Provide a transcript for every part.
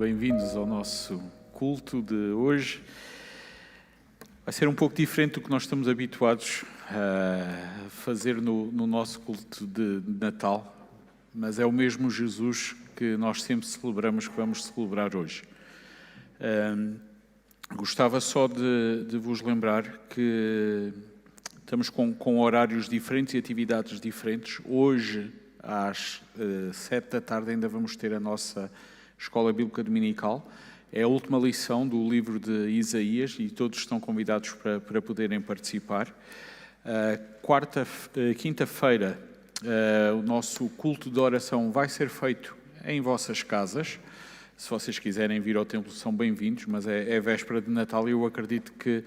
Bem-vindos ao nosso culto de hoje. Vai ser um pouco diferente do que nós estamos habituados a fazer no nosso culto de Natal, mas é o mesmo Jesus que nós sempre celebramos, que vamos celebrar hoje. Gostava só de vos lembrar que estamos com horários diferentes e atividades diferentes. Hoje, às 7 da tarde, ainda vamos ter a nossa Escola Bíblica Dominical. É a última lição do livro de Isaías e todos estão convidados para poderem participar. Quinta-feira, o nosso culto de oração vai ser feito em vossas casas. Se vocês quiserem vir ao templo, são bem-vindos, mas é véspera de Natal e eu acredito que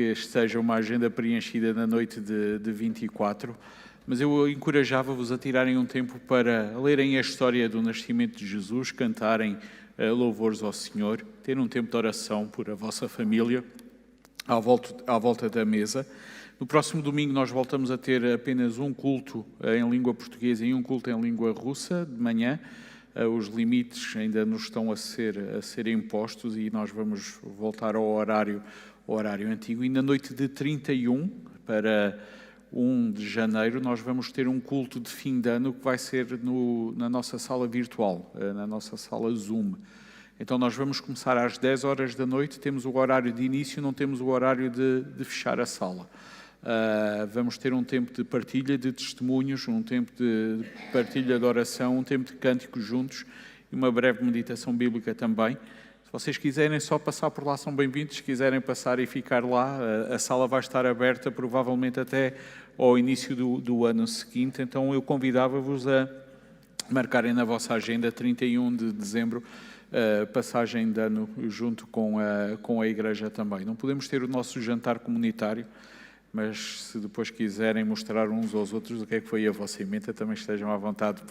esteja uma agenda preenchida na noite de 24. Mas eu encorajava-vos a tirarem um tempo para lerem a história do nascimento de Jesus, cantarem louvores ao Senhor, ter um tempo de oração por a vossa família à volta da mesa. No próximo domingo nós voltamos a ter apenas um culto em língua portuguesa e um culto em língua russa de manhã. Os limites ainda nos estão a ser impostos e nós vamos voltar ao horário antigo. E na noite de 31 para 1 de janeiro nós vamos ter um culto de fim de ano que vai ser na nossa sala virtual, na nossa sala Zoom. Então nós vamos começar às 10 horas da noite, temos o horário de início, não temos o horário de fechar a sala. Vamos ter um tempo de partilha de testemunhos, um tempo de partilha de oração, um tempo de cânticos juntos e uma breve meditação bíblica também. Se vocês quiserem só passar por lá, são bem-vindos. Se quiserem passar e ficar lá, a sala vai estar aberta provavelmente até ao início do ano seguinte. Então eu convidava-vos a marcarem na vossa agenda 31 de dezembro, passagem de ano junto com a igreja também. Não podemos ter o nosso jantar comunitário, mas se depois quiserem mostrar uns aos outros o que é que foi a vossa emenda, também estejam à vontade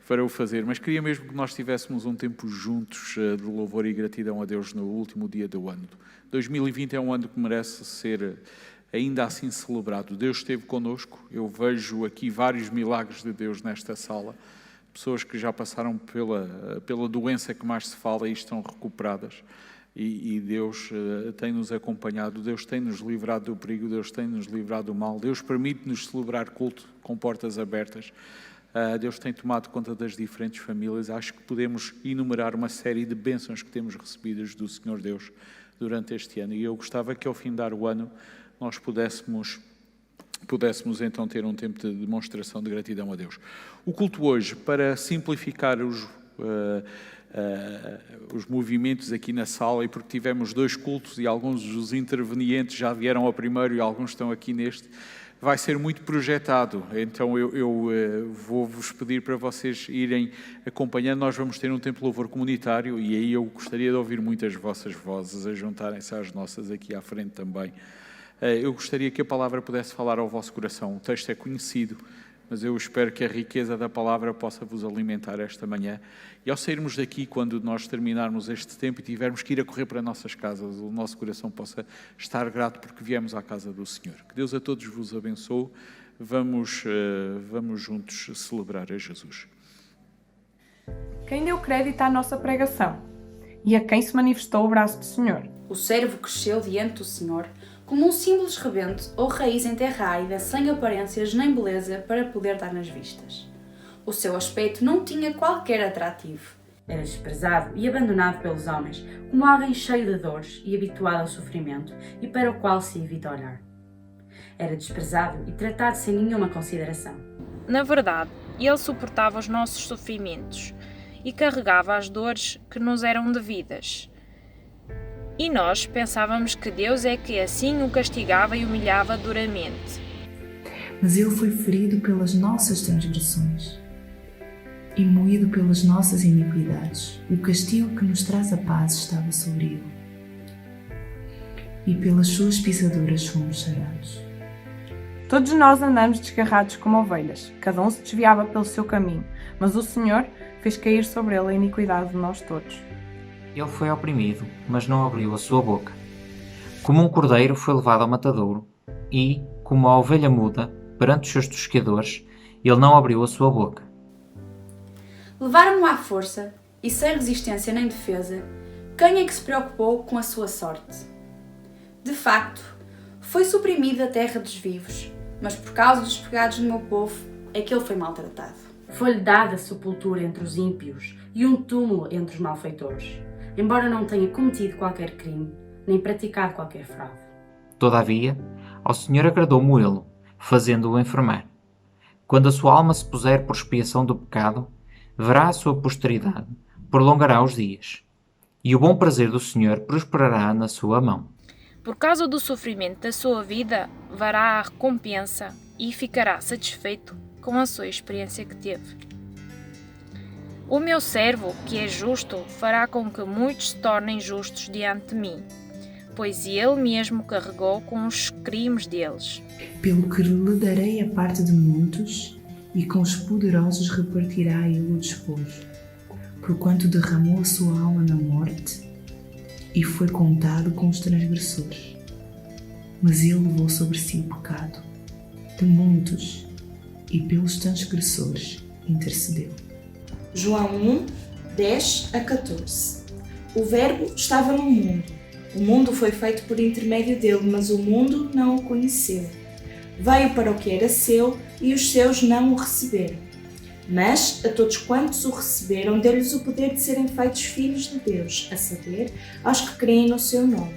para o fazer. Mas queria mesmo que nós tivéssemos um tempo juntos de louvor e gratidão a Deus no último dia do ano. 2020 é um ano que merece ser ainda assim celebrado. Deus esteve connosco, eu vejo aqui vários milagres de Deus nesta sala, pessoas que já passaram pela doença que mais se fala e estão recuperadas. E Deus tem-nos acompanhado, Deus tem-nos livrado do perigo, Deus tem-nos livrado do mal, Deus permite-nos celebrar culto com portas abertas, Deus tem tomado conta das diferentes famílias. Acho que podemos enumerar uma série de bênçãos que temos recebidas do Senhor Deus durante este ano. E eu gostava que ao findar o ano nós pudéssemos então ter um tempo de demonstração de gratidão a Deus. O culto hoje, para simplificar os movimentos aqui na sala, e porque tivemos 2 cultos e alguns dos intervenientes já vieram ao primeiro e alguns estão aqui neste, vai ser muito projetado. Então eu vou-vos pedir para vocês irem acompanhando. Nós vamos ter um tempo de louvor comunitário e aí eu gostaria de ouvir muitas vossas vozes a juntarem-se às nossas aqui à frente também. Eu gostaria que a palavra pudesse falar ao vosso coração. O texto é conhecido, mas eu espero que a riqueza da palavra possa vos alimentar esta manhã. E ao sairmos daqui, quando nós terminarmos este tempo e tivermos que ir a correr para nossas casas, o nosso coração possa estar grato porque viemos à casa do Senhor. Que Deus a todos vos abençoe. Vamos juntos celebrar a Jesus. Quem deu crédito à nossa pregação? E a quem se manifestou o braço do Senhor? O servo cresceu diante do Senhor como um simples rebento ou raiz em terra árida, sem aparências nem beleza para poder dar nas vistas. O seu aspecto não tinha qualquer atrativo. Era desprezado e abandonado pelos homens, como alguém cheio de dores e habituado ao sofrimento, e para o qual se evita olhar. Era desprezado e tratado sem nenhuma consideração. Na verdade, ele suportava os nossos sofrimentos e carregava as dores que nos eram devidas. E nós pensávamos que Deus é que assim o castigava e humilhava duramente. Mas ele foi ferido pelas nossas transgressões e moído pelas nossas iniquidades. O castigo que nos traz a paz estava sobre ele, e pelas suas pisaduras fomos sarados. Todos nós andamos desgarrados como ovelhas, cada um se desviava pelo seu caminho, mas o Senhor fez cair sobre ele a iniquidade de nós todos. Ele foi oprimido, mas não abriu a sua boca. Como um cordeiro foi levado ao matadouro, e, como a ovelha muda, perante os seus tosqueadores, ele não abriu a sua boca. Levaram-no à força e sem resistência nem defesa, quem é que se preocupou com a sua sorte? De facto, foi suprimida a terra dos vivos, mas por causa dos pecados do meu povo é que ele foi maltratado. Foi-lhe dada sepultura entre os ímpios e um túmulo entre os malfeitores, embora não tenha cometido qualquer crime, nem praticado qualquer fraude. Todavia, ao Senhor agradou moê-lo, fazendo-o enfermar. Quando a sua alma se puser por expiação do pecado, verá a sua posteridade, prolongará os dias, e o bom prazer do Senhor prosperará na sua mão. Por causa do sofrimento da sua vida, verá a recompensa e ficará satisfeito com a sua experiência que teve. O meu servo, que é justo, fará com que muitos se tornem justos diante de mim, pois ele mesmo carregou com os crimes deles. Pelo que lhe darei a parte de muitos, e com os poderosos repartirá ele o despojo, porquanto derramou a sua alma na morte, e foi contado com os transgressores. Mas ele levou sobre si o pecado de muitos, e pelos transgressores intercedeu. João 1, 10 a 14. O Verbo estava no mundo. O mundo foi feito por intermédio dele, mas o mundo não o conheceu. Veio para o que era seu, e os seus não o receberam. Mas a todos quantos o receberam, deu-lhes o poder de serem feitos filhos de Deus, a saber, aos que creem no seu nome,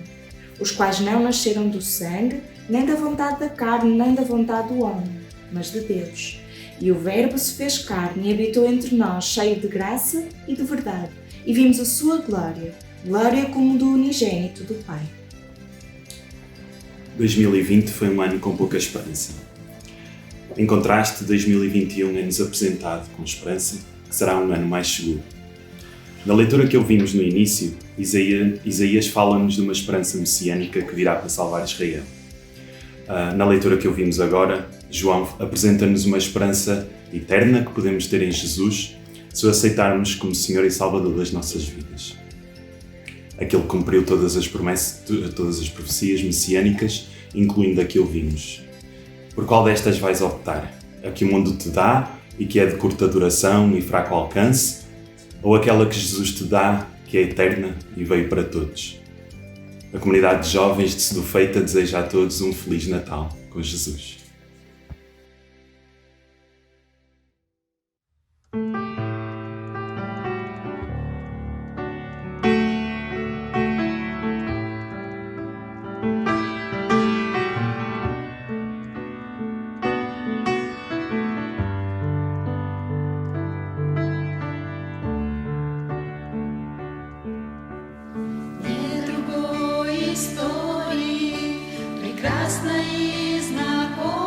os quais não nasceram do sangue, nem da vontade da carne, nem da vontade do homem, mas de Deus. E o Verbo se fez carne e habitou entre nós, cheio de graça e de verdade, e vimos a sua glória, glória como do unigênito do Pai. 2020 foi um ano com pouca esperança. Em contraste, 2021 é-nos apresentado com esperança que será um ano mais seguro. Na leitura que ouvimos no início, Isaías fala-nos de uma esperança messiânica que virá para salvar Israel. Na leitura que ouvimos agora, João apresenta-nos uma esperança eterna que podemos ter em Jesus se o aceitarmos como Senhor e Salvador das nossas vidas. Aquele que cumpriu todas as promessas, todas as profecias messiânicas, incluindo a que ouvimos. Por qual destas vais optar? A que o mundo te dá e que é de curta duração e fraco alcance? Ou aquela que Jesus te dá, que é eterna e veio para todos? A comunidade de jovens de Sedufeita deseja a todos um Feliz Natal com Jesus. Другой истории прекрасной знакомой.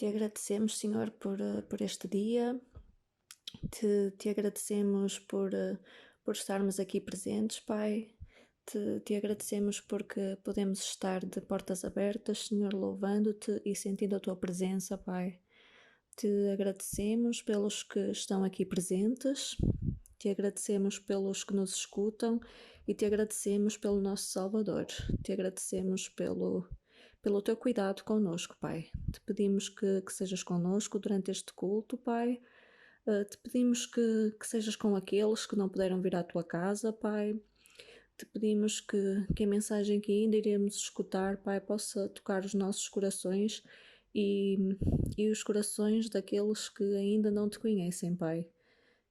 Te agradecemos, Senhor, por este dia, te agradecemos por estarmos aqui presentes, Pai. Te agradecemos porque podemos estar de portas abertas, Senhor, louvando-te e sentindo a tua presença, Pai. Te agradecemos pelos que estão aqui presentes, te agradecemos pelos que nos escutam e te agradecemos pelo nosso Salvador. Te agradecemos pelo teu cuidado connosco, Pai. Te pedimos que sejas connosco durante este culto, Pai. Te pedimos que sejas com aqueles que não puderam vir à tua casa, Pai. Te pedimos que a mensagem que ainda iremos escutar, Pai, possa tocar os nossos corações e os corações daqueles que ainda não te conhecem, Pai.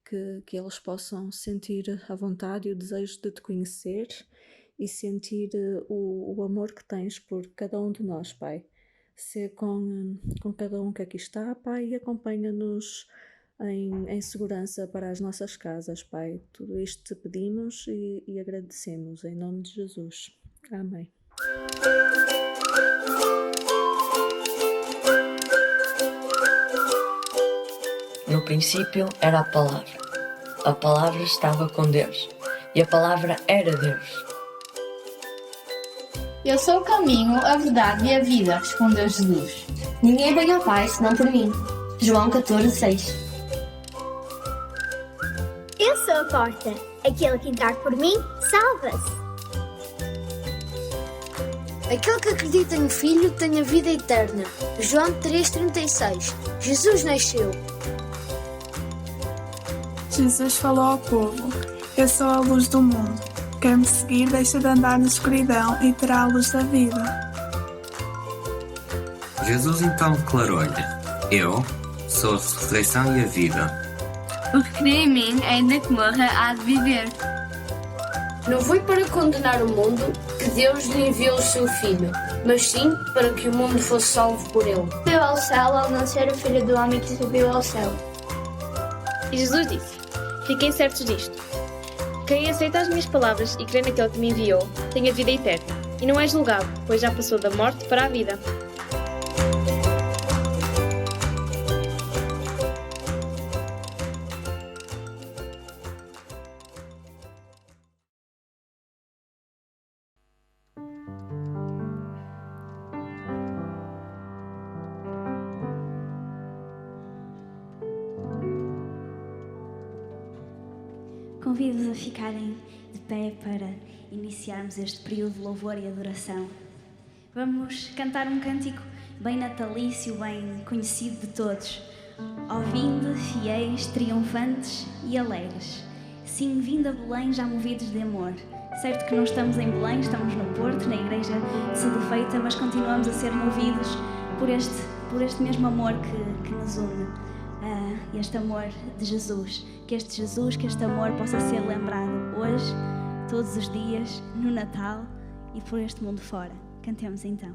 Que eles possam sentir a vontade e o desejo de te conhecer e sentir o amor que tens por cada um de nós, Pai. Ser com cada um que aqui está, Pai, e acompanha-nos em segurança para as nossas casas, Pai. Tudo isto te pedimos e agradecemos, em nome de Jesus. Amém. No princípio era a palavra estava com Deus, e a palavra era Deus. Eu sou o caminho, a verdade e a vida, respondeu Jesus. Ninguém vem ao Pai senão por mim. João 14:6. Eu sou a porta. Aquele que entrar por mim, salva-se. Aquele que acredita no Filho tem a vida eterna. João 3:36. Jesus nasceu. Jesus falou ao povo: Eu sou a luz do mundo. Quem me seguir deixa de andar na escuridão e terá a luz da vida. Jesus então declarou-lhe: Eu sou a ressurreição e a vida. O que crê em mim, ainda que morra, há de viver. Não foi para condenar o mundo que Deus lhe enviou o seu Filho, mas sim para que o mundo fosse salvo por ele. Subiu ao céu ao não ser o Filho do Homem que subiu ao céu. E Jesus disse: Fiquem certos disto. Quem aceita as minhas palavras e crê naquele que me enviou, tem a vida eterna, e não é julgado, pois já passou da morte para a vida. Convido-vos a ficarem de pé para iniciarmos este período de louvor e adoração. Vamos cantar um cântico bem natalício, bem conhecido de todos. Ó vinde, fiéis, triunfantes e alegres. Sim, vinde a Belém já movidos de amor. Certo que não estamos em Belém, estamos no Porto, na igreja de Sedefeita, mas continuamos a ser movidos por este mesmo amor que nos une. Este amor de Jesus, que este amor possa ser lembrado hoje, todos os dias, no Natal e por este mundo fora. Cantemos então.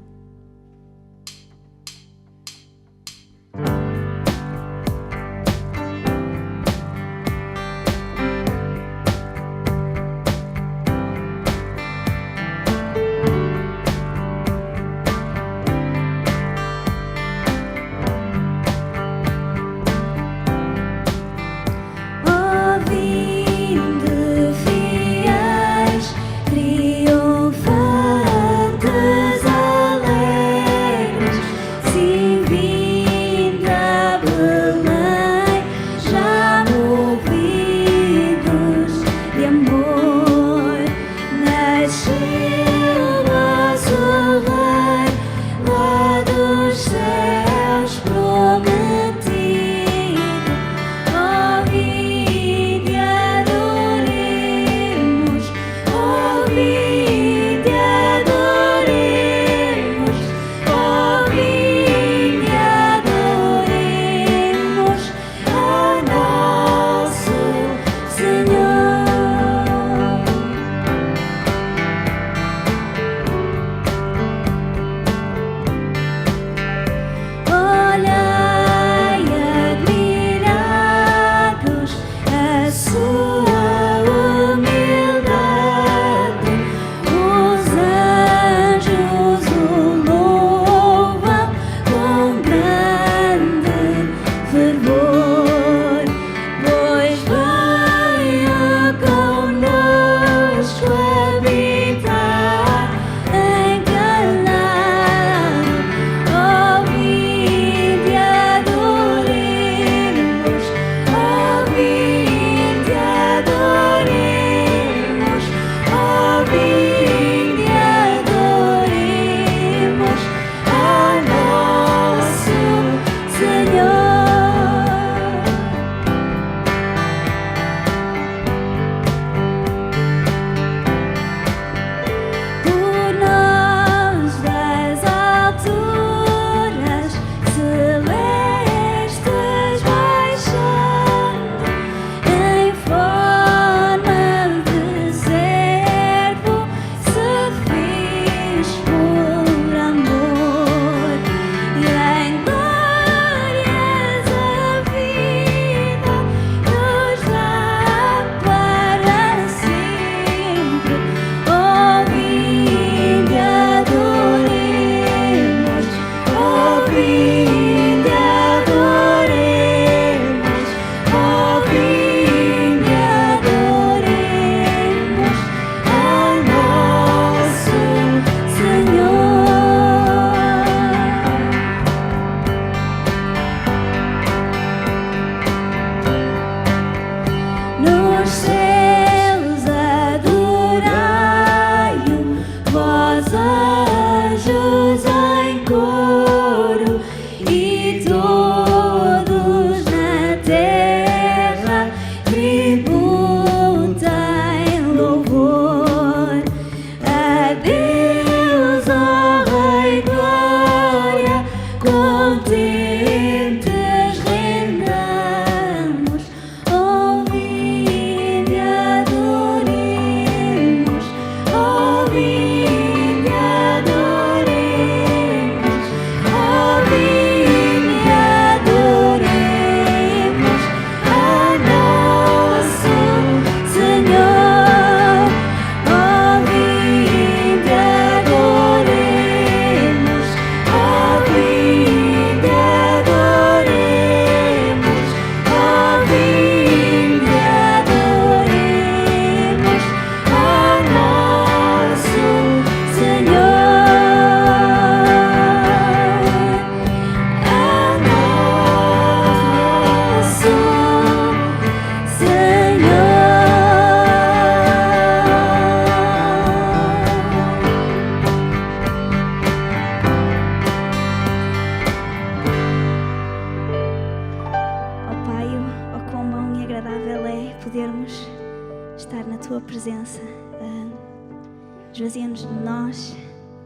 esvazia-nos de nós,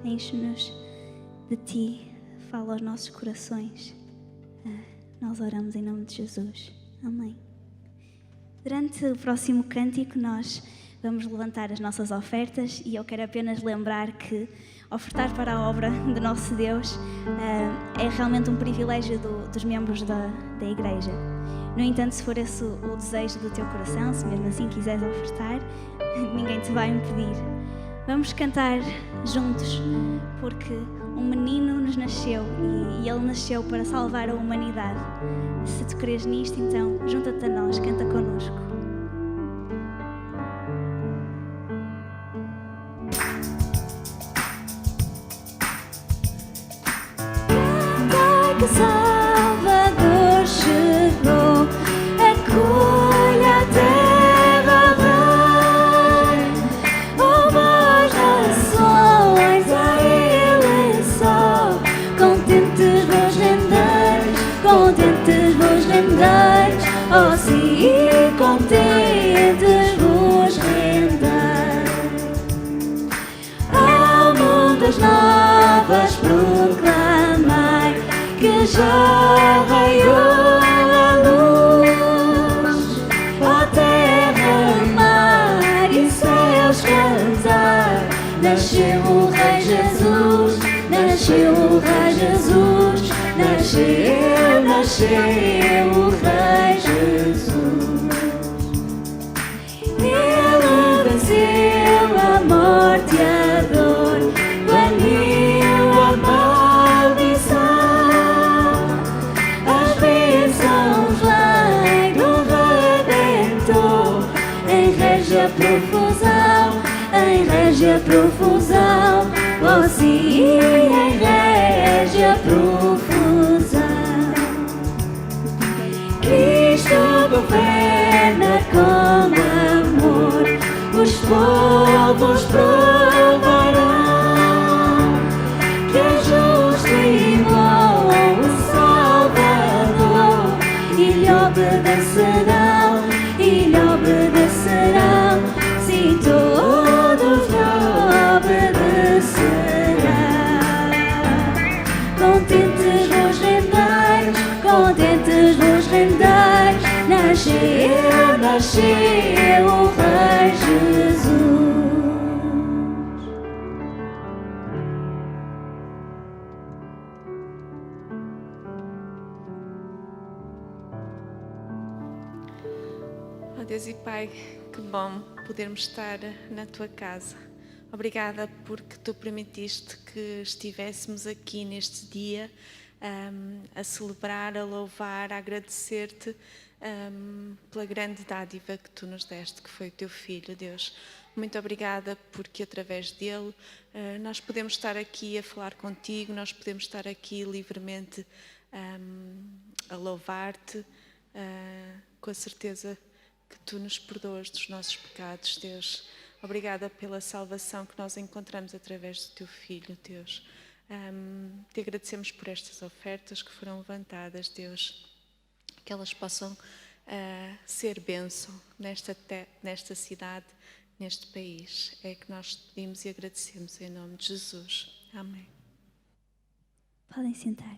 enche-nos de Ti, fala aos nossos corações. Nós oramos em nome de Jesus. Amém. Durante o próximo cântico nós vamos levantar as nossas ofertas e eu quero apenas lembrar que ofertar para a obra do nosso Deus é realmente um privilégio dos membros da Igreja. No entanto, se for esse o desejo do teu coração, se mesmo assim quiseres ofertar, ninguém te vai impedir. Vamos cantar juntos, porque um menino nos nasceu e ele nasceu para salvar a humanidade. Se tu crês nisto, então junta-te a nós, canta connosco. Que Salvador chegou, acolha a terra bem. Oh, vós nações, a Ele só, contentes vos rendeis, oh sim, contentes vos rendeis. Ao mundo as novas proclamai, que já raiou a luz. Ó terra, mar e céus cantar, nasceu o Rei Jesus, nasceu o Rei Jesus, nasceu o Rei Jesus. Ele venceu a morte e a dor, baniu a maldição. As bênçãos vêm do Redentor, em régia profusão, oh sim, em régia profusão. Cristo governa com amor, os povos provarão que é justo e bom o Salvador, e lhe obedecerão, sim, todos lhe obedecerão. Contentes vos rendeis, nasceu o Rei Jesus. Oh Deus e Pai, que bom podermos estar na Tua casa. Obrigada porque Tu permitiste que estivéssemos aqui neste dia a celebrar, a louvar, a agradecer-te pela grande dádiva que Tu nos deste, que foi o Teu Filho, Deus. Muito obrigada porque através dele nós podemos estar aqui a falar contigo, nós podemos estar aqui livremente a louvar-te, com a certeza que Tu nos perdoas dos nossos pecados, Deus. Obrigada pela salvação que nós encontramos através do Teu Filho, Deus. Te agradecemos por estas ofertas que foram levantadas, Deus. Que elas possam ser bênção nesta cidade, neste país. É que nós te pedimos e agradecemos em nome de Jesus. Amém. Podem sentar.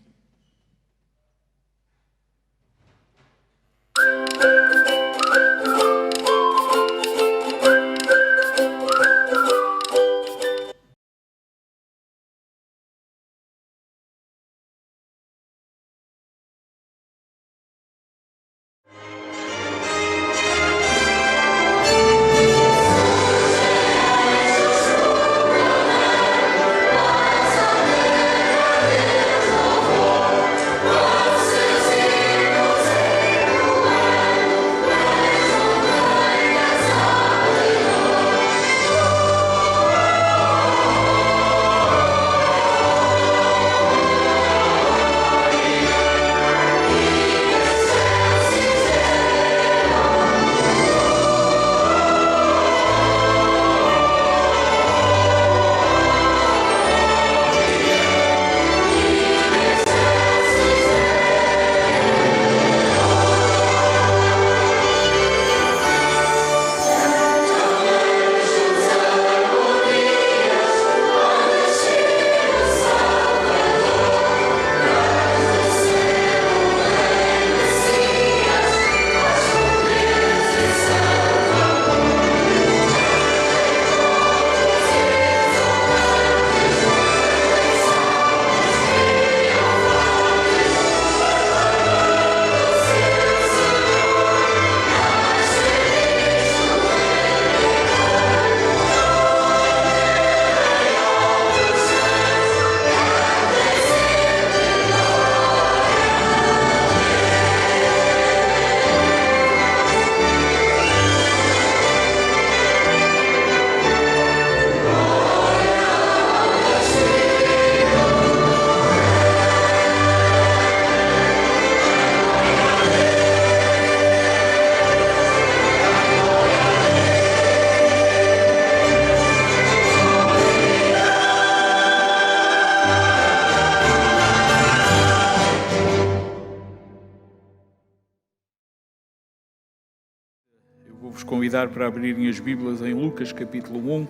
convidar para abrirem as Bíblias em Lucas capítulo 1.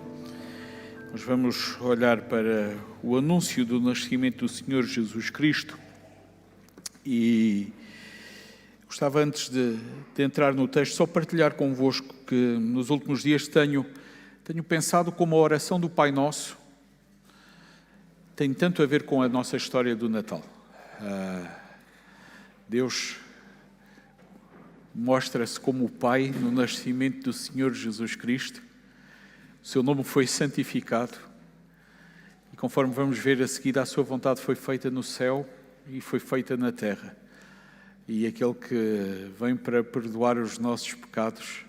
Nós vamos olhar para o anúncio do nascimento do Senhor Jesus Cristo e gostava, antes de entrar no texto, só partilhar convosco que nos últimos dias tenho pensado como a oração do Pai Nosso tem tanto a ver com a nossa história do Natal. Deus mostra-se como o Pai no nascimento do Senhor Jesus Cristo. O seu nome foi santificado e, conforme vamos ver a seguir, a sua vontade foi feita no céu e foi feita na terra. E aquele que vem para perdoar os nossos pecados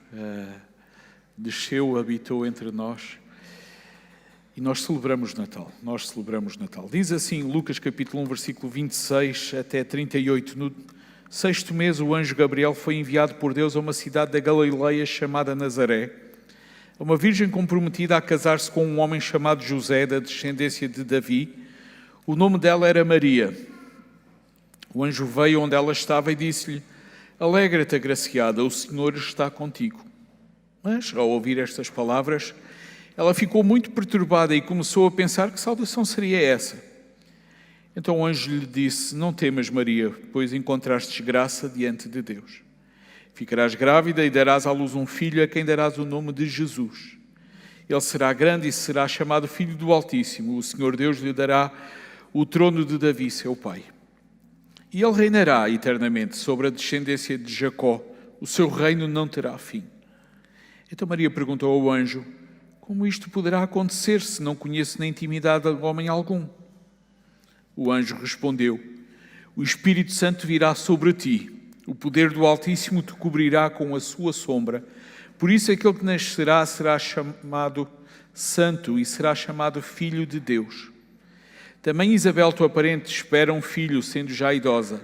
desceu, habitou entre nós. E nós celebramos Natal. Diz assim Lucas capítulo 1, versículo 26 até 38. No 6º mês, o anjo Gabriel foi enviado por Deus a uma cidade da Galileia chamada Nazaré, a uma virgem comprometida a casar-se com um homem chamado José, da descendência de Davi. O nome dela era Maria. O anjo veio onde ela estava e disse-lhe: Alegra-te, agraciada, o Senhor está contigo. Mas, ao ouvir estas palavras, ela ficou muito perturbada e começou a pensar que saudação seria essa. Então o anjo lhe disse: Não temas, Maria, pois encontrastes graça diante de Deus. Ficarás grávida e darás à luz um filho, a quem darás o nome de Jesus. Ele será grande e será chamado Filho do Altíssimo. O Senhor Deus lhe dará o trono de Davi, seu pai. E ele reinará eternamente sobre a descendência de Jacó. O seu reino não terá fim. Então Maria perguntou ao anjo: Como isto poderá acontecer, se não conheço na intimidade de homem algum? O anjo respondeu: O Espírito Santo virá sobre ti, o poder do Altíssimo te cobrirá com a sua sombra. Por isso aquele que nascerá será chamado Santo e será chamado Filho de Deus. Também Isabel, tua parente, espera um filho, sendo já idosa.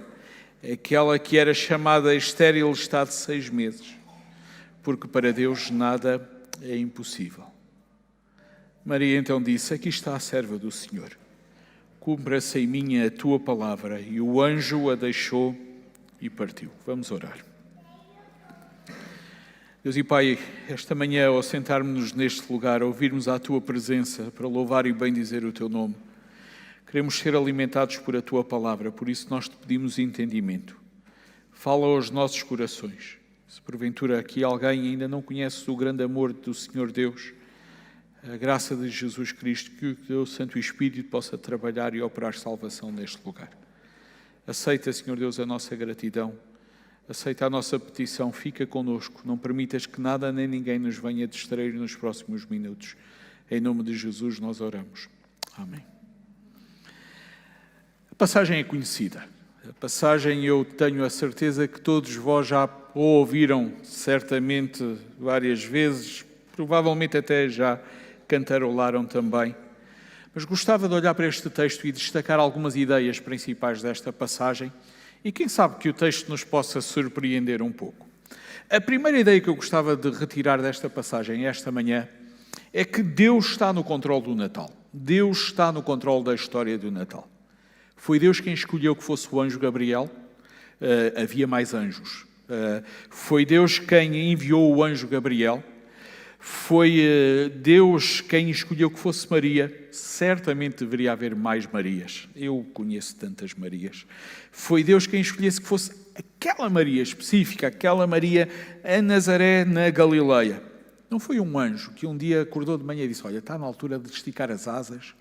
Aquela que era chamada estéril está de 6 meses, porque para Deus nada é impossível. Maria então disse: Aqui está a serva do Senhor. Cumpra-se em mim a tua palavra. E o anjo a deixou e partiu. Vamos orar. Deus e Pai, esta manhã, ao sentarmos-nos neste lugar, ouvirmos a tua presença para louvar e bendizer o teu nome, queremos ser alimentados por a tua palavra, por isso nós te pedimos entendimento. Fala aos nossos corações. Se porventura aqui alguém ainda não conhece o grande amor do Senhor Deus, a graça de Jesus Cristo, que o teu Santo Espírito possa trabalhar e operar salvação neste lugar. Aceita, Senhor Deus, a nossa gratidão. Aceita a nossa petição. Fica conosco. Não permitas que nada nem ninguém nos venha distrair nos próximos minutos. Em nome de Jesus nós oramos. Amém. A passagem é conhecida. A passagem eu tenho a certeza que todos vós já ouviram certamente várias vezes, provavelmente até já cantarolaram também. Mas gostava de olhar para este texto e destacar algumas ideias principais desta passagem e quem sabe que o texto nos possa surpreender um pouco. A primeira ideia que eu gostava de retirar desta passagem esta manhã é que Deus está no controle do Natal. Deus está no controle da história do Natal. Foi Deus quem escolheu que fosse o anjo Gabriel. Havia mais anjos. Foi Deus quem enviou o anjo Gabriel. Foi Deus quem escolheu que fosse Maria. Certamente deveria haver mais Marias. Eu conheço tantas Marias. Foi Deus quem escolhesse que fosse aquela Maria específica, aquela Maria a Nazaré, na Galileia. Não foi um anjo que um dia acordou de manhã e disse: Olha, está na altura de esticar as asas,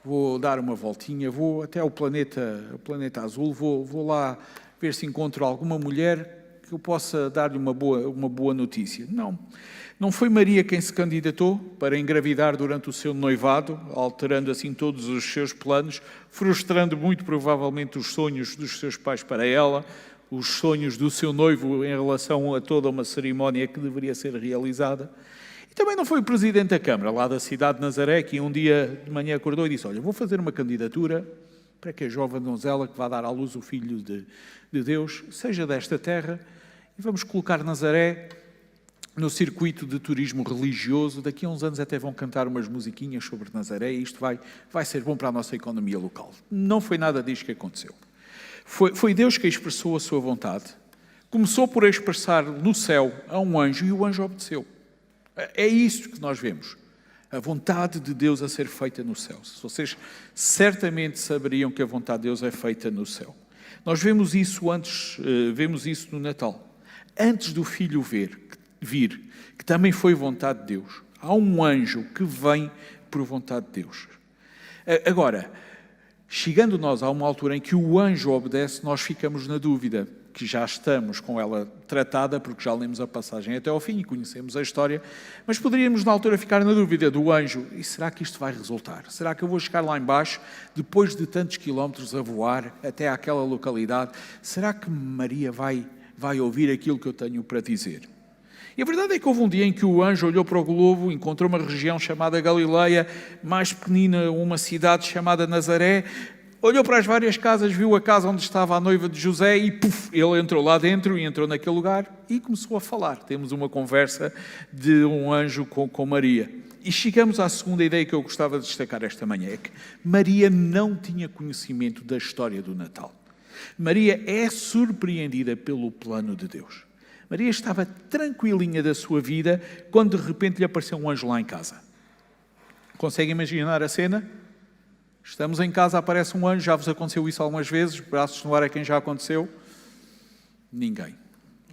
vou dar uma voltinha, vou até o planeta azul, vou lá ver se encontro alguma mulher que eu possa dar-lhe uma boa notícia. Não foi Maria quem se candidatou para engravidar durante o seu noivado, alterando assim todos os seus planos, frustrando muito provavelmente os sonhos dos seus pais para ela, os sonhos do seu noivo em relação a toda uma cerimónia que deveria ser realizada. E também não foi o presidente da Câmara, lá da cidade de Nazaré, que um dia de manhã acordou e disse: Olha, vou fazer uma candidatura para que a jovem donzela que vai dar à luz o Filho de Deus seja desta terra e vamos colocar Nazaré no circuito de turismo religioso. Daqui a uns anos até vão cantar umas musiquinhas sobre Nazaré e isto vai ser bom para a nossa economia local. Não foi nada disto que aconteceu. Foi Deus que expressou a sua vontade Começou por expressar no céu a um anjo e o anjo obedeceu. É isso que nós vemos. A vontade de Deus a ser feita no céu. Vocês certamente saberiam que a vontade de Deus é feita no céu. Nós vemos isso vemos isso no Natal. Antes do Filho vir, que também foi vontade de Deus, há um anjo que vem por vontade de Deus. Agora, chegando nós a uma altura em que o anjo obedece, nós ficamos na dúvida, que já estamos com ela tratada, porque já lemos a passagem até ao fim e conhecemos a história, mas poderíamos na altura ficar na dúvida do anjo, e será que isto vai resultar? Será que eu vou chegar lá embaixo, depois de tantos quilómetros a voar até àquela localidade, será que Maria vai ouvir aquilo que eu tenho para dizer? E a verdade é que houve um dia em que o anjo olhou para o globo, encontrou uma região chamada Galileia, mais pequenina, uma cidade chamada Nazaré, olhou para as várias casas, viu a casa onde estava a noiva de José e ele entrou lá dentro e entrou naquele lugar e começou a falar. Temos uma conversa de um anjo com Maria. E chegamos à segunda ideia que eu gostava de destacar esta manhã, é que Maria não tinha conhecimento da história do Natal. Maria é surpreendida pelo plano de Deus. Maria estava tranquilinha da sua vida quando de repente lhe apareceu um anjo lá em casa. Consegue imaginar a cena? Estamos em casa, aparece um anjo, já vos aconteceu isso algumas vezes, braços no ar a quem já aconteceu? Ninguém.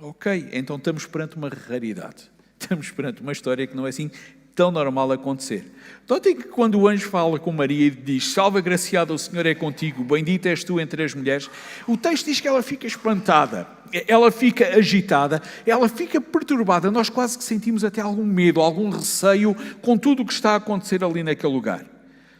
Ok, então estamos perante uma raridade. Estamos perante uma história que não é assim tão normal acontecer. Notem que quando o anjo fala com Maria e diz: salve agraciada, o Senhor é contigo, bendita és tu entre as mulheres, o texto diz que ela fica espantada, ela fica agitada, ela fica perturbada, nós quase que sentimos até algum medo, algum receio com tudo o que está a acontecer ali naquele lugar.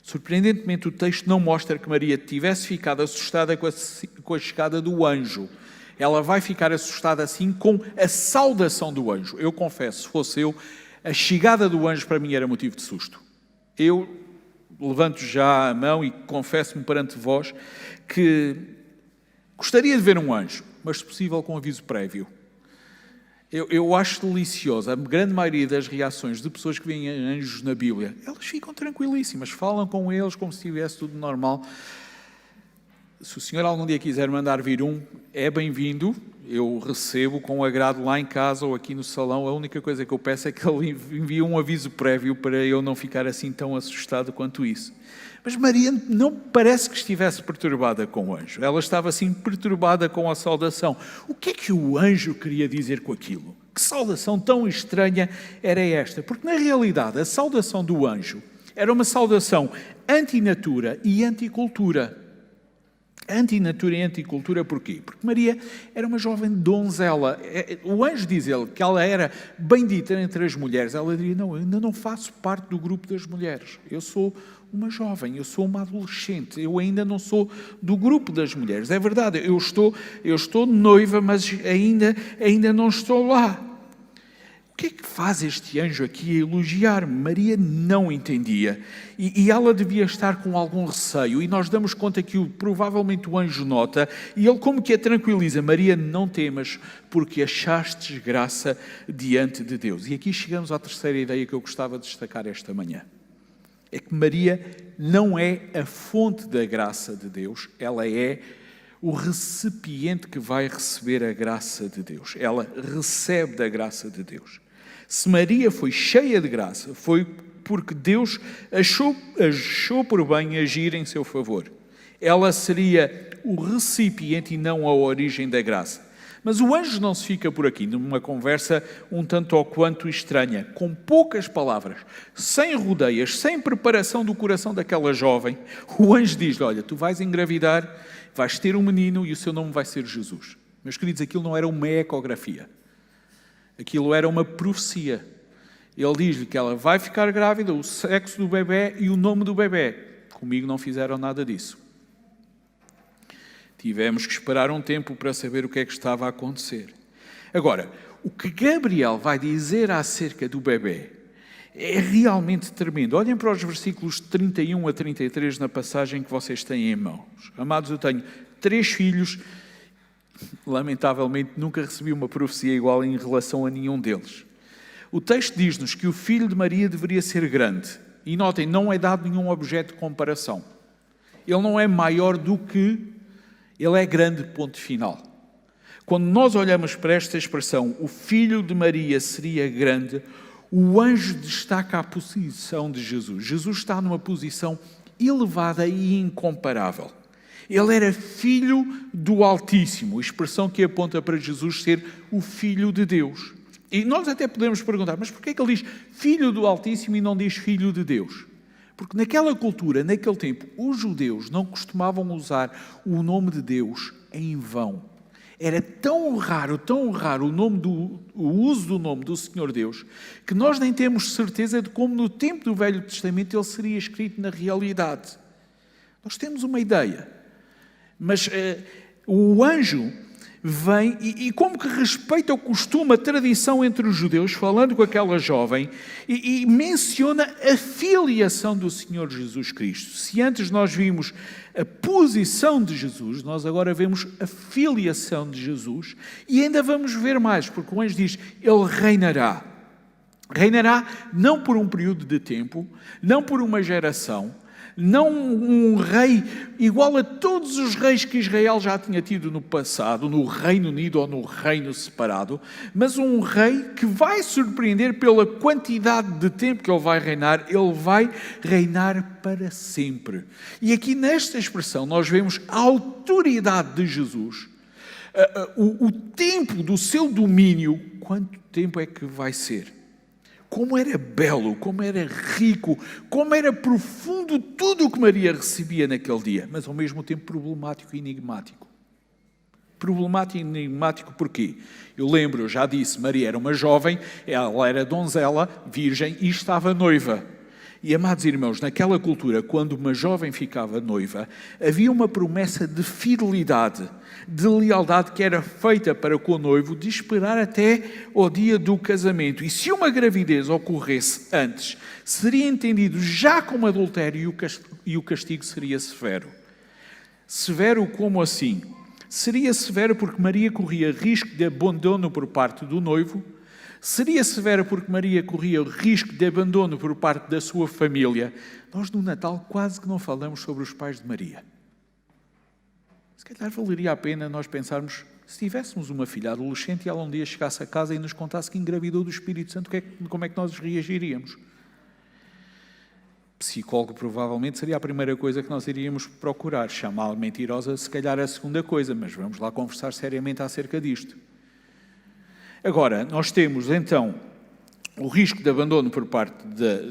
Surpreendentemente, o texto não mostra que Maria tivesse ficado assustada com a chegada do anjo. Ela vai ficar assustada assim com a saudação do anjo. Eu confesso, se fosse eu, a chegada do anjo para mim era motivo de susto. Eu levanto já a mão e confesso-me perante vós que gostaria de ver um anjo, mas se possível com aviso prévio. Eu acho delicioso, a grande maioria das reações de pessoas que veem anjos na Bíblia, elas ficam tranquilíssimas, falam com eles como se estivesse tudo normal. Se o Senhor algum dia quiser mandar vir um, é bem-vindo, eu recebo com agrado lá em casa ou aqui no salão. A única coisa que eu peço é que ele envie um aviso prévio para eu não ficar assim tão assustado quanto isso. Mas Maria não parece que estivesse perturbada com o anjo. Ela estava assim perturbada com a saudação. O que é que o anjo queria dizer com aquilo? Que saudação tão estranha era esta? Porque na realidade a saudação do anjo era uma saudação antinatura e anticultura. Antinatura e anticultura porquê? Porque Maria era uma jovem donzela. O anjo diz-lhe que ela era bendita entre as mulheres. Ela diria: não, eu ainda não faço parte do grupo das mulheres. Eu sou uma jovem, eu sou uma adolescente, eu ainda não sou do grupo das mulheres. É verdade, eu estou noiva, mas ainda não estou lá. O que é que faz este anjo aqui a elogiar-me? Maria não entendia e ela devia estar com algum receio, e nós damos conta que provavelmente o anjo nota e ele como que a tranquiliza: Maria, não temas, porque achastes graça diante de Deus. E aqui chegamos à terceira ideia que eu gostava de destacar esta manhã. É que Maria não é a fonte da graça de Deus, ela é o recipiente que vai receber a graça de Deus. Ela recebe da graça de Deus. Se Maria foi cheia de graça, foi porque Deus achou por bem agir em seu favor. Ela seria o recipiente e não a origem da graça. Mas o anjo não se fica por aqui, numa conversa um tanto ou quanto estranha, com poucas palavras, sem rodeias, sem preparação do coração daquela jovem. O anjo diz-lhe: olha, tu vais engravidar, vais ter um menino e o seu nome vai ser Jesus. Meus queridos, aquilo não era uma ecografia. Aquilo era uma profecia. Ele diz-lhe que ela vai ficar grávida, o sexo do bebê e o nome do bebê. Comigo não fizeram nada disso. Tivemos que esperar um tempo para saber o que é que estava a acontecer. Agora, o que Gabriel vai dizer acerca do bebê é realmente tremendo. Olhem para os versículos 31 a 33 na passagem que vocês têm em mãos. Amados, eu tenho 3 filhos. Lamentavelmente, nunca recebi uma profecia igual em relação a nenhum deles. O texto diz-nos que o filho de Maria deveria ser grande. E notem, não é dado nenhum objeto de comparação. Ele não é maior do que... Ele é grande, ponto final. Quando nós olhamos para esta expressão, o filho de Maria seria grande, o anjo destaca a posição de Jesus. Jesus está numa posição elevada e incomparável. Ele era filho do Altíssimo, expressão que aponta para Jesus ser o Filho de Deus. E nós até podemos perguntar, mas porquê é que ele diz Filho do Altíssimo e não diz Filho de Deus? Porque naquela cultura, naquele tempo, os judeus não costumavam usar o nome de Deus em vão. Era tão raro o uso do nome do Senhor Deus, que nós nem temos certeza de como no tempo do Velho Testamento ele seria escrito na realidade. Nós temos uma ideia, mas o anjo vem e como que respeita o costume, a tradição entre os judeus, falando com aquela jovem, e menciona a filiação do Senhor Jesus Cristo. Se antes nós vimos a posição de Jesus, nós agora vemos a filiação de Jesus, e ainda vamos ver mais, porque o anjo diz, ele reinará. Reinará não por um período de tempo, não por uma geração, não um rei igual a todos os reis que Israel já tinha tido no passado, no Reino Unido ou no reino separado, mas um rei que vai surpreender pela quantidade de tempo que ele vai reinar para sempre. E aqui nesta expressão nós vemos a autoridade de Jesus, o tempo do seu domínio, quanto tempo é que vai ser? Como era belo, como era rico, como era profundo tudo o que Maria recebia naquele dia, mas ao mesmo tempo problemático e enigmático. Problemático e enigmático porquê? Eu já disse, Maria era uma jovem, ela era donzela, virgem e estava noiva. E, amados irmãos, naquela cultura, quando uma jovem ficava noiva, havia uma promessa de fidelidade, de lealdade que era feita para com o noivo, de esperar até o dia do casamento. E se uma gravidez ocorresse antes, seria entendido já como adultério e o castigo seria severo. Severo como assim? Seria severo porque Maria corria risco de abandono por parte do noivo, seria severo porque Maria corria o risco de abandono por parte da sua família. Nós no Natal quase que não falamos sobre os pais de Maria. Se calhar valeria a pena nós pensarmos, se tivéssemos uma filha adolescente e ela um dia chegasse a casa e nos contasse que engravidou do Espírito Santo, como é que nós reagiríamos? Psicólogo provavelmente seria a primeira coisa que nós iríamos procurar. Chamá-la mentirosa se calhar a segunda coisa, mas vamos lá conversar seriamente acerca disto. Agora, nós temos então o risco de abandono por parte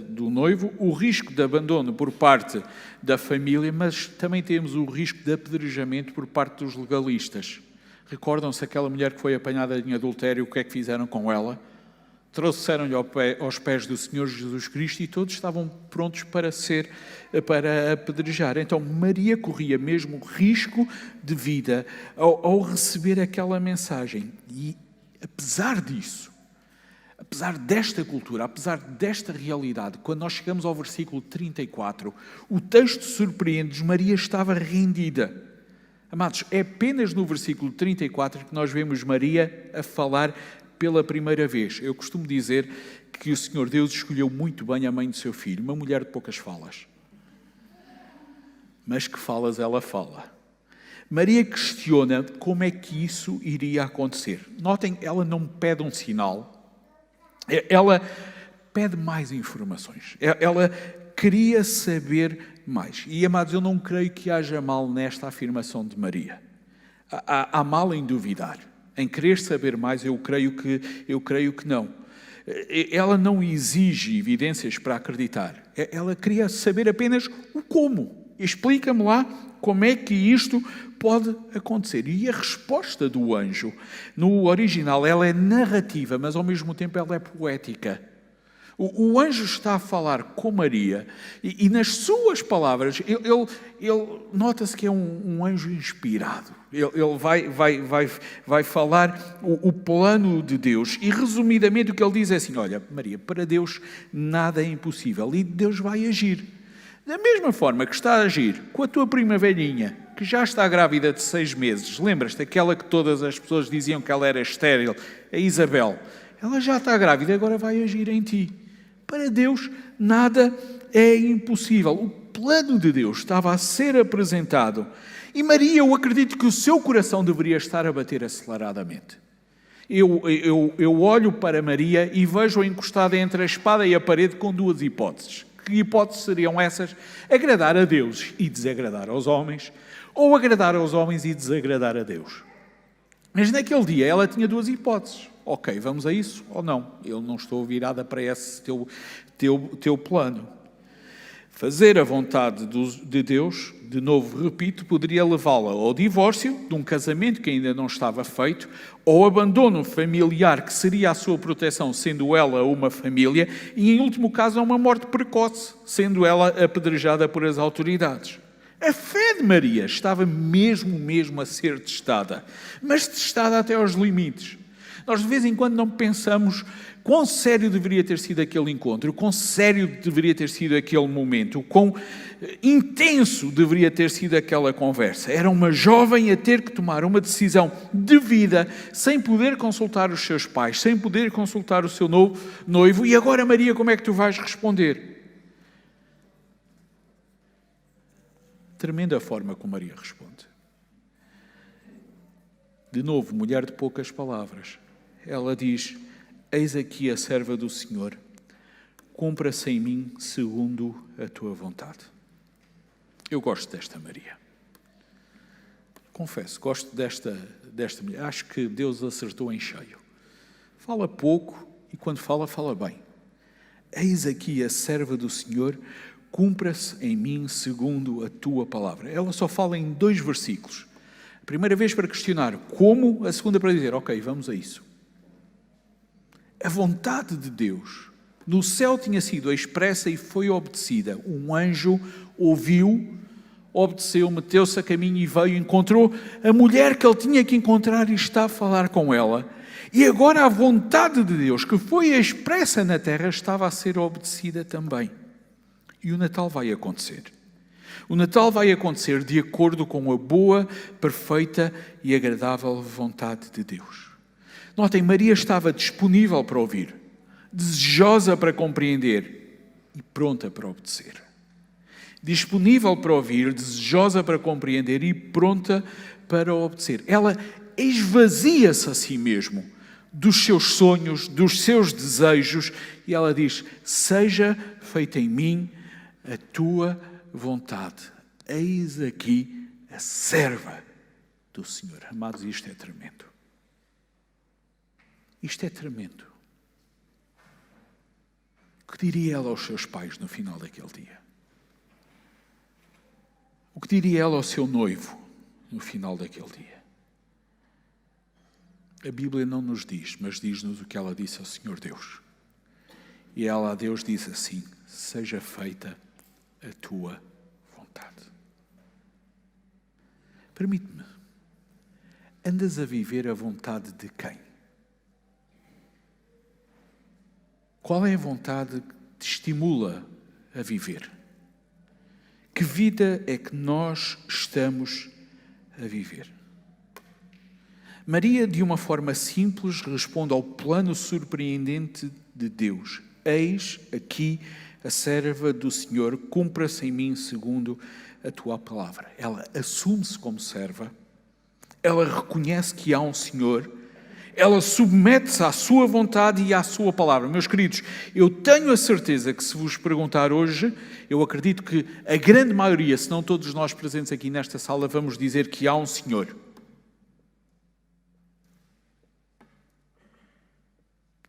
do noivo, o risco de abandono por parte da família, mas também temos o risco de apedrejamento por parte dos legalistas. Recordam-se aquela mulher que foi apanhada em adultério, o que é que fizeram com ela? Trouxeram-lhe aos pés do Senhor Jesus Cristo e todos estavam prontos para apedrejar. Então Maria corria mesmo risco de vida ao receber aquela mensagem. E apesar disso, apesar desta cultura, apesar desta realidade, quando nós chegamos ao versículo 34, o texto surpreende-nos, Maria estava rendida. Amados, é apenas no versículo 34 que nós vemos Maria a falar pela primeira vez. Eu costumo dizer que o Senhor Deus escolheu muito bem a mãe do seu filho, uma mulher de poucas falas. Mas que falas ela fala. Maria questiona como é que isso iria acontecer. Notem, ela não pede um sinal, ela pede mais informações, ela queria saber mais. E, amados, eu não creio que haja mal nesta afirmação de Maria. Há mal em duvidar, em querer saber mais, eu creio que não. Ela não exige evidências para acreditar, ela queria saber apenas o como. Explica-me lá como é que isto pode acontecer. E a resposta do anjo, no original, ela é narrativa, mas ao mesmo tempo ela é poética. O anjo está a falar com Maria e nas suas palavras, ele nota-se que é um anjo inspirado. Ele vai falar o plano de Deus e, resumidamente, o que ele diz é assim, olha, Maria, para Deus nada é impossível e Deus vai agir. Da mesma forma que está a agir com a tua prima velhinha, que já está grávida de 6 meses, lembras-te daquela que todas as pessoas diziam que ela era estéril, a Isabel, ela já está grávida e agora vai agir em ti. Para Deus nada é impossível. O plano de Deus estava a ser apresentado. E Maria, eu acredito que o seu coração deveria estar a bater aceleradamente. Eu olho para Maria e vejo-a encostada entre a espada e a parede com duas hipóteses. Que hipóteses seriam essas? Agradar a Deus e desagradar aos homens, ou agradar aos homens e desagradar a Deus. Mas naquele dia ela tinha duas hipóteses. Ok, vamos a isso ou não? Eu não estou virada para esse teu plano. Fazer a vontade de Deus, de novo repito, poderia levá-la ao divórcio de um casamento que ainda não estava feito, ou abandono familiar que seria a sua proteção, sendo ela uma família, e em último caso a uma morte precoce, sendo ela apedrejada por as autoridades. A fé de Maria estava mesmo a ser testada, mas testada até aos limites. Nós de vez em quando não pensamos quão sério deveria ter sido aquele encontro, quão sério deveria ter sido aquele momento, quão intenso deveria ter sido aquela conversa. Era uma jovem a ter que tomar uma decisão de vida, sem poder consultar os seus pais, sem poder consultar o seu novo noivo. E agora, Maria, como é que tu vais responder? Tremenda a forma como Maria responde. De novo, mulher de poucas palavras. Ela diz: eis aqui a serva do Senhor, cumpra-se em mim segundo a tua vontade. Eu gosto desta Maria. Confesso, gosto desta mulher. Acho que Deus acertou em cheio. Fala pouco e quando fala, fala bem. Eis aqui a serva do Senhor, cumpra-se em mim segundo a tua palavra. Ela só fala em 2 versículos. A primeira vez para questionar como, a segunda para dizer, ok, vamos a isso. A vontade de Deus no céu tinha sido expressa e foi obedecida. Um anjo ouviu, obedeceu, meteu-se a caminho e veio, encontrou a mulher que ele tinha que encontrar e está a falar com ela. E agora a vontade de Deus, que foi expressa na terra, estava a ser obedecida também. E o Natal vai acontecer. O Natal vai acontecer de acordo com a boa, perfeita e agradável vontade de Deus. Notem, Maria estava disponível para ouvir, desejosa para compreender e pronta para obedecer. Disponível para ouvir, desejosa para compreender e pronta para obedecer. Ela esvazia-se a si mesmo dos seus sonhos, dos seus desejos, e ela diz: seja feita em mim a tua vontade. Eis aqui a serva do Senhor. Amados, isto é tremendo. Isto é tremendo. O que diria ela aos seus pais no final daquele dia? O que diria ela ao seu noivo no final daquele dia? A Bíblia não nos diz, mas diz-nos o que ela disse ao Senhor Deus. E ela a Deus diz assim: seja feita a tua vontade. Permite-me. Andas a viver a vontade de quem? Qual é a vontade que te estimula a viver? Que vida é que nós estamos a viver? Maria, de uma forma simples, responde ao plano surpreendente de Deus. Eis aqui a serva do Senhor, cumpra-se em mim segundo a tua palavra. Ela assume-se como serva, ela reconhece que há um Senhor, ela submete-se à sua vontade e à sua palavra. Meus queridos, eu tenho a certeza que se vos perguntar hoje, eu acredito que a grande maioria, se não todos nós presentes aqui nesta sala, vamos dizer que há um Senhor.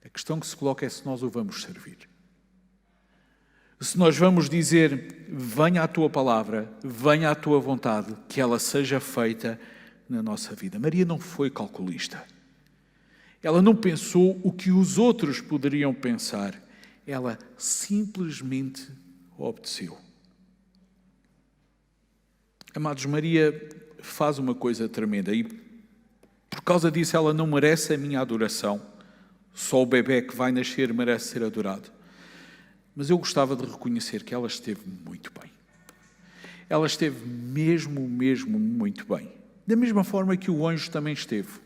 A questão que se coloca é se nós o vamos servir. Se nós vamos dizer: venha a tua palavra, venha a tua vontade, que ela seja feita na nossa vida. Maria não foi calculista. Ela não pensou o que os outros poderiam pensar. Ela simplesmente obedeceu. Amados, Maria faz uma coisa tremenda e por causa disso ela não merece a minha adoração. Só o bebê que vai nascer merece ser adorado. Mas eu gostava de reconhecer que ela esteve muito bem. Ela esteve mesmo muito bem. Da mesma forma que o anjo também esteve.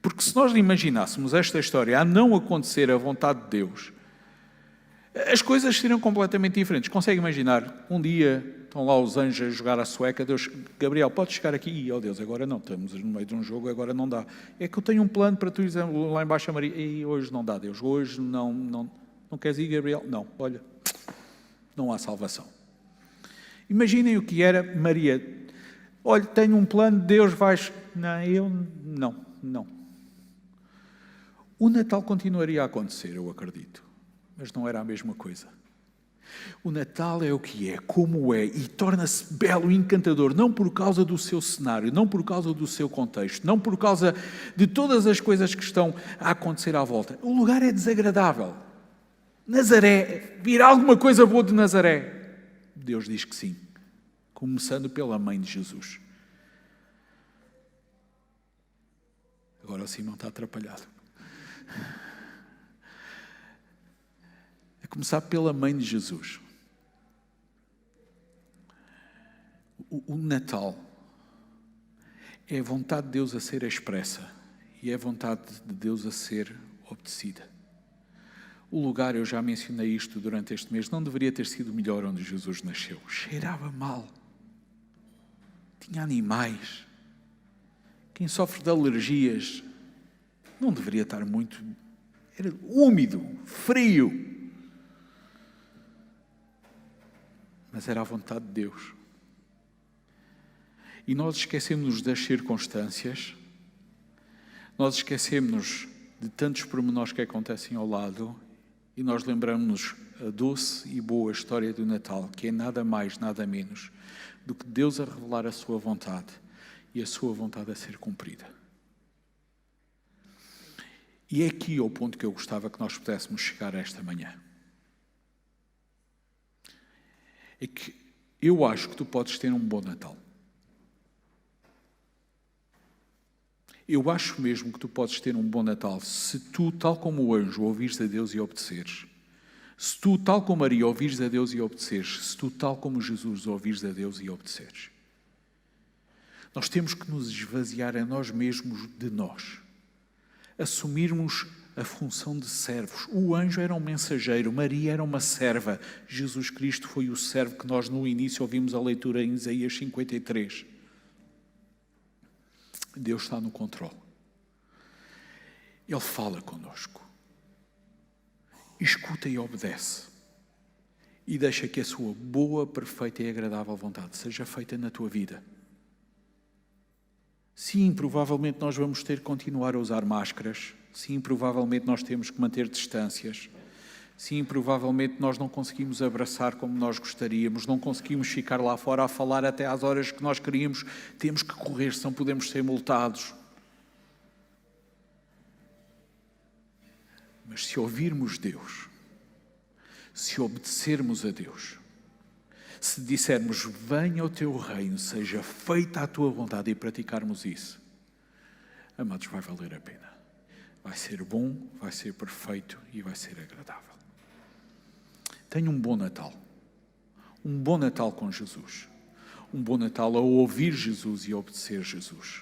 Porque se nós imaginássemos esta história a não acontecer a vontade de Deus, as coisas seriam completamente diferentes. Consegue imaginar? Um dia estão lá os anjos a jogar a sueca, Deus, Gabriel, podes chegar aqui? E, oh Deus, agora não, estamos no meio de um jogo, agora não dá. É que eu tenho um plano para tu ir lá embaixo a Maria. E hoje não dá, Deus, hoje não queres ir, Gabriel? Não, olha, não há salvação. Imaginem o que era Maria. Olha, tenho um plano, Deus vais... Não. O Natal continuaria a acontecer, eu acredito, mas não era a mesma coisa. O Natal é o que é, como é, e torna-se belo e encantador, não por causa do seu cenário, não por causa do seu contexto, não por causa de todas as coisas que estão a acontecer à volta. O lugar é desagradável. Nazaré, virá alguma coisa boa de Nazaré? Deus diz que sim, começando pela mãe de Jesus. Agora o Simão está atrapalhado. A começar pela mãe de Jesus. O Natal é a vontade de Deus a ser expressa e é a vontade de Deus a ser obedecida. O lugar, eu já mencionei isto durante este mês, não deveria ter sido o melhor onde Jesus nasceu. Cheirava mal. Tinha animais. Quem sofre de alergias não deveria estar muito... Era úmido, frio. Mas era a vontade de Deus. E nós esquecemos-nos das circunstâncias, nós esquecemos-nos de tantos pormenores que acontecem ao lado e nós lembramos-nos a doce e boa história do Natal, que é nada mais, nada menos do que Deus a revelar a sua vontade e a sua vontade a ser cumprida. E é aqui o ponto que eu gostava que nós pudéssemos chegar esta manhã. É que eu acho que tu podes ter um bom Natal. Eu acho mesmo que tu podes ter um bom Natal se tu, tal como o anjo, ouvires a Deus e obedeceres. Se tu, tal como Maria, ouvires a Deus e obedeceres. Se tu, tal como Jesus, ouvires a Deus e obedeceres. Nós temos que nos esvaziar a nós mesmos de nós. Assumirmos a função de servos. O anjo era um mensageiro, Maria era uma serva. Jesus Cristo foi o servo que nós no início ouvimos a leitura em Isaías 53. Deus está no controle. Ele fala connosco. Escuta e obedece. E deixa que a sua boa, perfeita e agradável vontade seja feita na tua vida. Sim, provavelmente nós vamos ter que continuar a usar máscaras. Sim, provavelmente nós temos que manter distâncias. Sim, provavelmente nós não conseguimos abraçar como nós gostaríamos, não conseguimos ficar lá fora a falar até às horas que nós queríamos. Temos que correr, senão podemos ser multados. Mas se ouvirmos Deus, se obedecermos a Deus, se dissermos, venha o teu reino, seja feita a tua vontade e praticarmos isso, amados, vai valer a pena. Vai ser bom, vai ser perfeito e vai ser agradável. Tenha um bom Natal. Um bom Natal com Jesus. Um bom Natal a ouvir Jesus e a obedecer Jesus.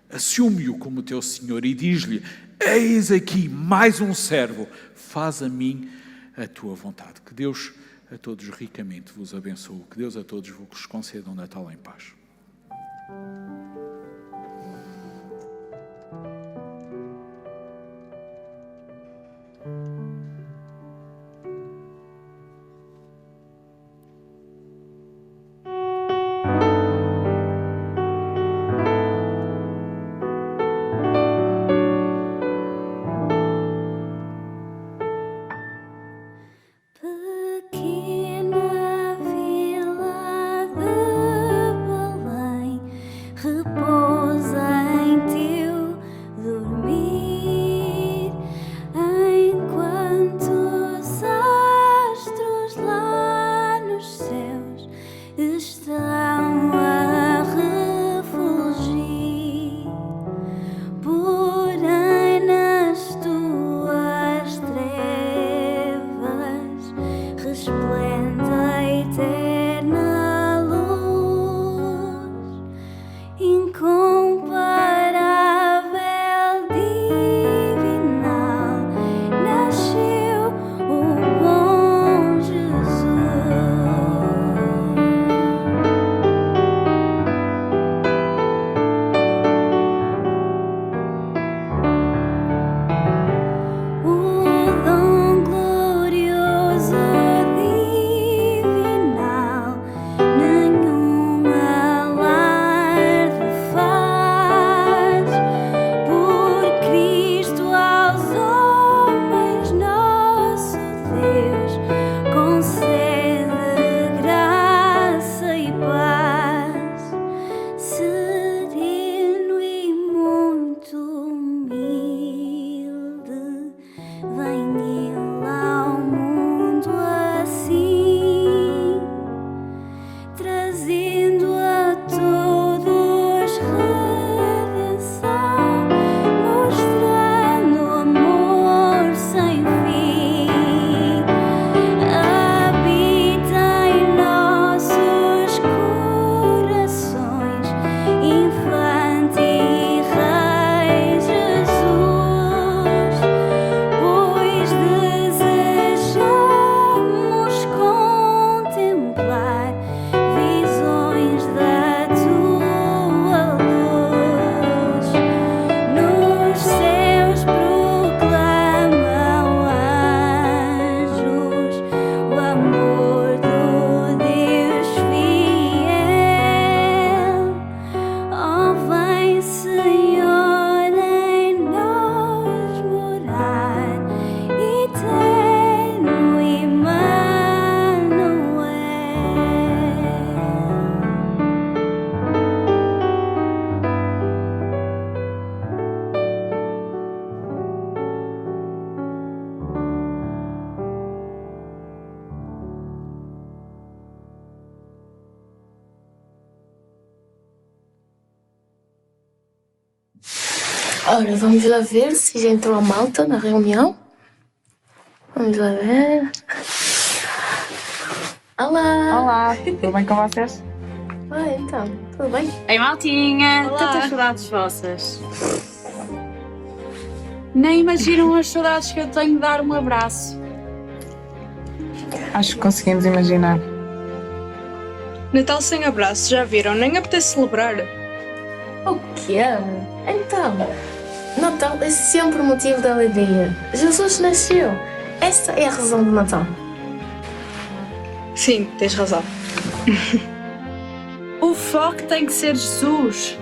Assume-o como teu Senhor e diz-lhe, eis aqui mais um servo, faz a mim a tua vontade. Que Deus a todos ricamente vos abençoe. Que Deus a todos vos conceda um Natal em paz. Pequena vila de Belém, repousa em teu dormir, enquanto os astros lá nos céus estão a refulgir. Porém nas tuas trevas resplende a eterna luz, incomparável, divinal, nasceu o bom Ora, vamos lá ver se já entrou a malta na reunião. Vamos lá ver. Olá! Olá, tudo bem com vocês? Então, tudo bem? Ei, maltinha! Olá. Tantas saudades vossas. Nem imaginam as saudades que eu tenho de dar um abraço. Acho que conseguimos imaginar. Natal sem abraço, já viram? Nem apetece celebrar. O quê? Então, Natal é sempre motivo de alegria. Jesus nasceu. Essa é a razão do Natal. Sim, tens razão. O foco tem que ser Jesus.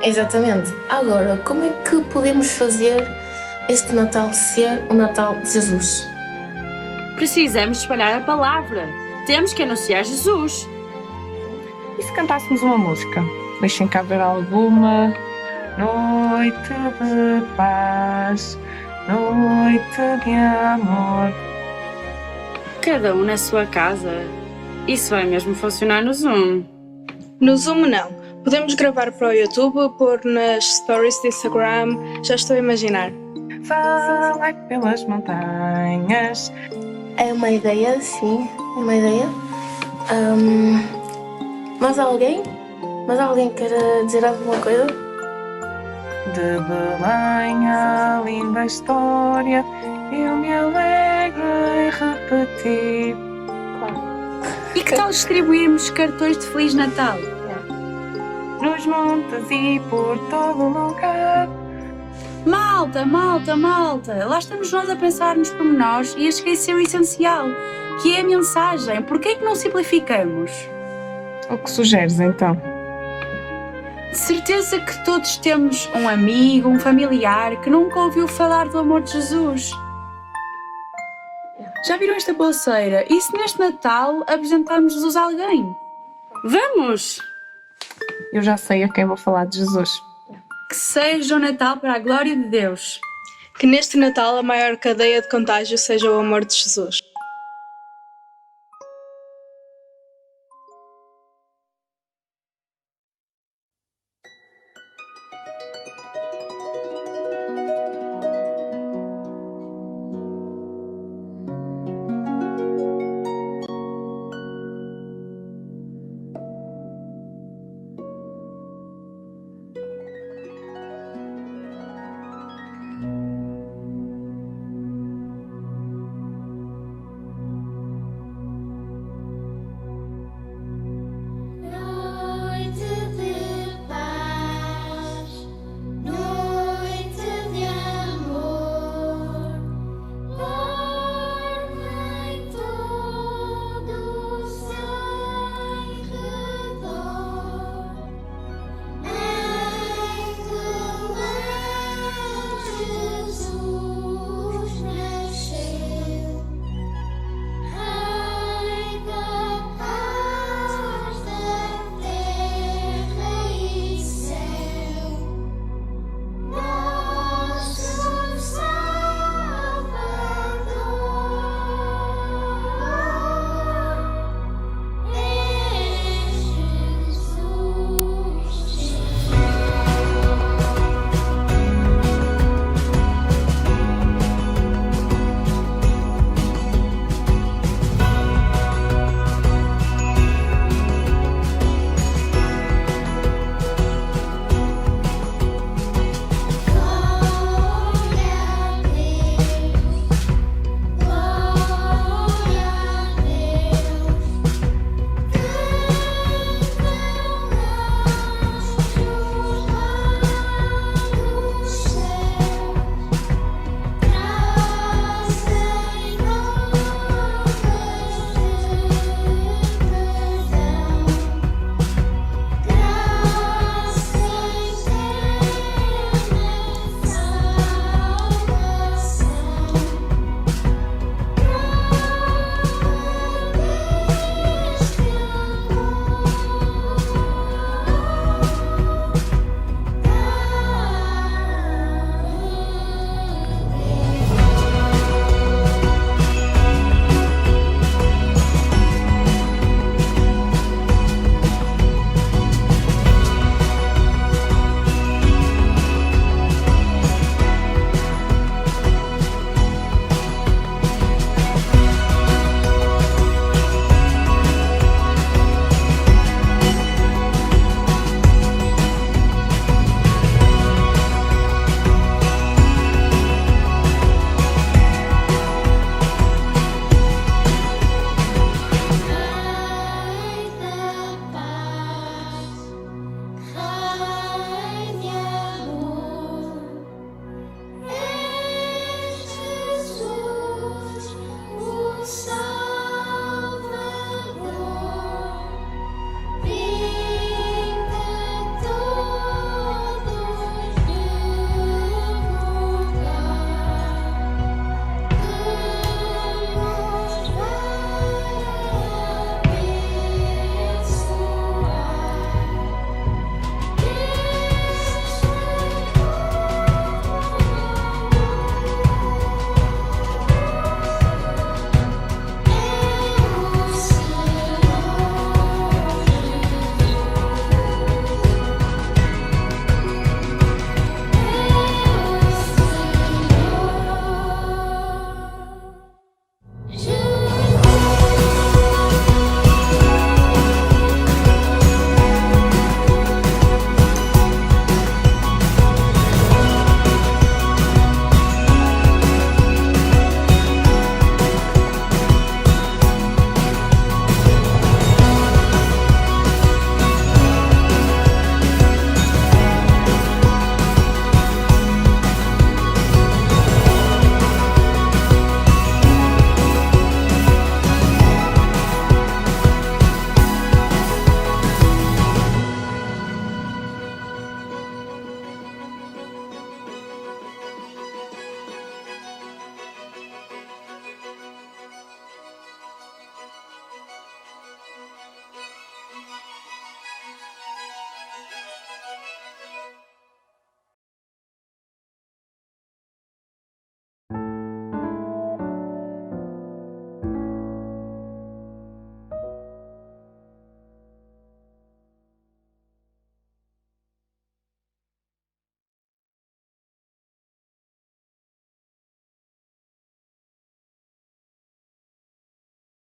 Exatamente. Agora, como é que podemos fazer este Natal ser o Natal de Jesus? Precisamos espalhar a palavra. Temos que anunciar Jesus. E se cantássemos uma música? Deixem cá ver alguma. Noite de paz, noite de amor. Cada um na sua casa. Isso vai mesmo funcionar no Zoom. No Zoom não. Podemos gravar para o YouTube, pôr nas stories do Instagram. Já estou a imaginar. Vai pelas montanhas. É uma ideia, sim. É uma ideia. Mais alguém? Mais alguém quer dizer alguma coisa? De Belém a linda história, eu me alegro em repetir. E que tal distribuirmos cartões de Feliz Natal? Nos montes e por todo lugar. Malta, malta, malta! Lá estamos nós a pensar nos pormenores e a esquecer o essencial, que é a mensagem. Por que é que não simplificamos? O que sugeres então? De certeza que todos temos um amigo, um familiar que nunca ouviu falar do amor de Jesus. Já viram esta pulseira? E se neste Natal apresentarmos Jesus a alguém? Vamos! Eu já sei a quem vou falar de Jesus. Que seja o Natal para a glória de Deus. Que neste Natal a maior cadeia de contágio seja o amor de Jesus.